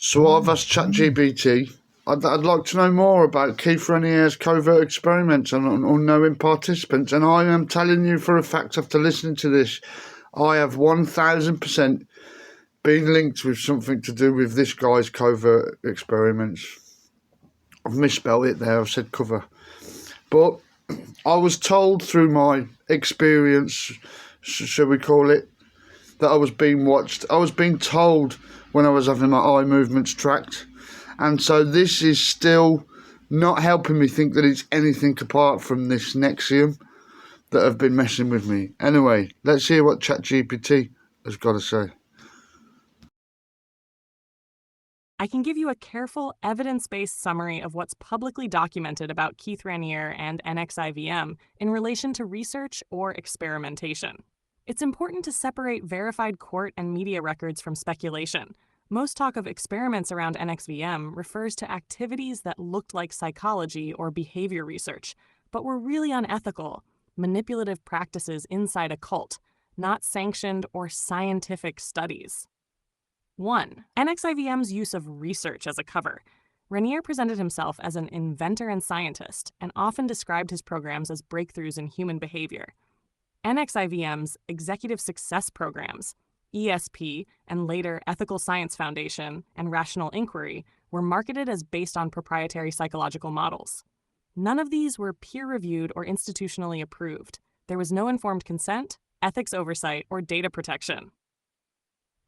So I've asked ChatGPT. I'd like to know more about Keith Renier's covert experiments and unknowing participants, and I am telling you for a fact after listening to this, I have 1000% been linked with something to do with this guy's covert experiments. I've misspelled it there, I've said cover. But I was told through my experience, shall we call it, that I was being watched. I was being told when I was having my eye movements tracked. And so this is still not helping me think that it's anything apart from this NXIVM that have been messing with me. Anyway, let's hear what ChatGPT has got to say. I can give you a careful, evidence-based summary of what's publicly documented about Keith Raniere and NXIVM in relation to research or experimentation. It's important to separate verified court and media records from speculation. Most talk of experiments around NXIVM refers to activities that looked like psychology or behavior research, but were really unethical, manipulative practices inside a cult, not sanctioned or scientific studies. 1. NXIVM's use of research as a cover. Raniere presented himself as an inventor and scientist, and often described his programs as breakthroughs in human behavior. NXIVM's Executive Success Programs, ESP, and later Ethical Science Foundation and Rational Inquiry were marketed as based on proprietary psychological models. None of these were peer-reviewed or institutionally approved. There was no informed consent, ethics oversight, or data protection.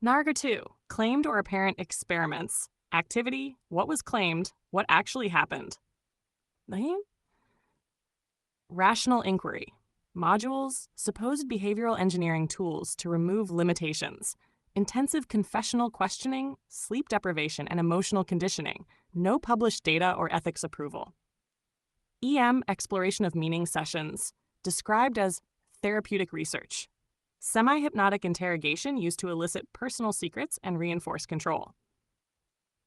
NARGA 2, claimed or apparent experiments, activity, what was claimed, what actually happened. Rational Inquiry, modules, supposed behavioral engineering tools to remove limitations, intensive confessional questioning, sleep deprivation, and emotional conditioning, no published data or ethics approval. EM exploration of meaning sessions, described as therapeutic research. Semi-hypnotic interrogation used to elicit personal secrets and reinforce control.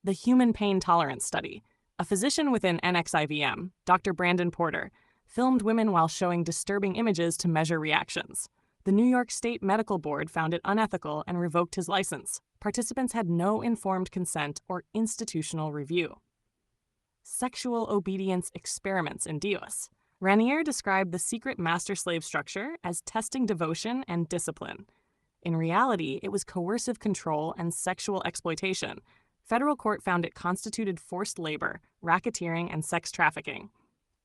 The Human Pain Tolerance Study. A physician within NXIVM, Dr. Brandon Porter, filmed women while showing disturbing images to measure reactions. The New York State Medical Board found it unethical and revoked his license. Participants had no informed consent or institutional review. Sexual obedience experiments in Dios. Raniere described the secret master-slave structure as testing devotion and discipline. In reality, it was coercive control and sexual exploitation. Federal court found it constituted forced labor, racketeering, and sex trafficking.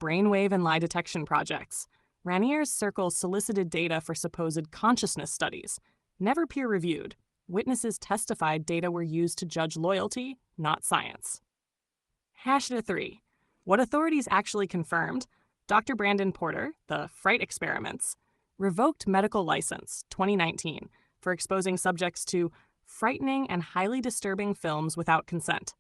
Brainwave and lie detection projects. Raniere's circle solicited data for supposed consciousness studies. Never peer-reviewed. Witnesses testified data were used to judge loyalty, not science. Hashda 3. What authorities actually confirmed, Dr. Brandon Porter, the Fright Experiments, revoked medical license, 2019, for exposing subjects to frightening and highly disturbing films without consent.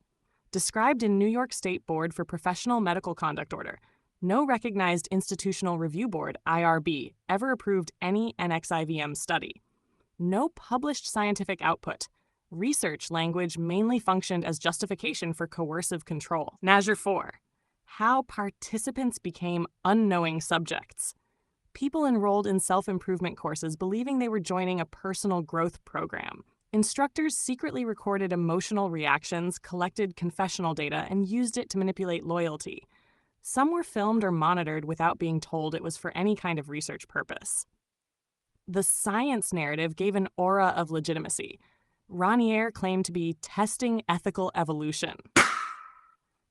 Described in New York State Board for Professional Medical Conduct Order, no recognized institutional review board, IRB, ever approved any NXIVM study. No published scientific output. Research language mainly functioned as justification for coercive control. NASR 4. How participants became unknowing subjects. People enrolled in self-improvement courses believing they were joining a personal growth program. Instructors secretly recorded emotional reactions, collected confessional data, and used it to manipulate loyalty. Some were filmed or monitored without being told it was for any kind of research purpose. The science narrative gave an aura of legitimacy. Raniere claimed to be testing ethical evolution.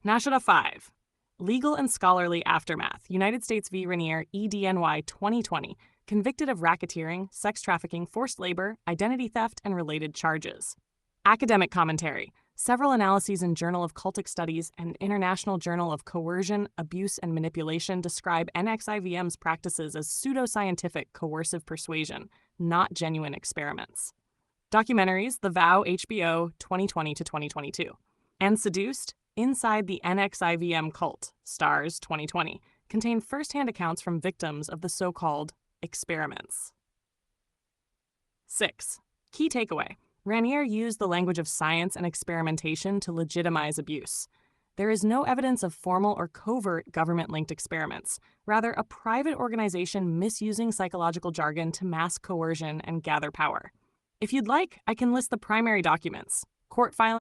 Nashida 5. Legal and Scholarly Aftermath, United States v. Raniere, EDNY 2020, convicted of racketeering, sex trafficking, forced labor, identity theft, and related charges. Academic commentary. Several analyses in Journal of Cultic Studies and International Journal of Coercion, Abuse, and Manipulation describe NXIVM's practices as pseudoscientific coercive persuasion, not genuine experiments. Documentaries, The Vow, HBO, 2020-2022. And Seduced, Inside the NXIVM Cult, Stars, 2020, contain first-hand accounts from victims of the so-called experiments. 6. Key takeaway. Raniere used the language of science and experimentation to legitimize abuse. There is no evidence of formal or covert government-linked experiments, rather a private organization misusing psychological jargon to mask coercion and gather power. If you'd like, I can list the primary documents, court filings,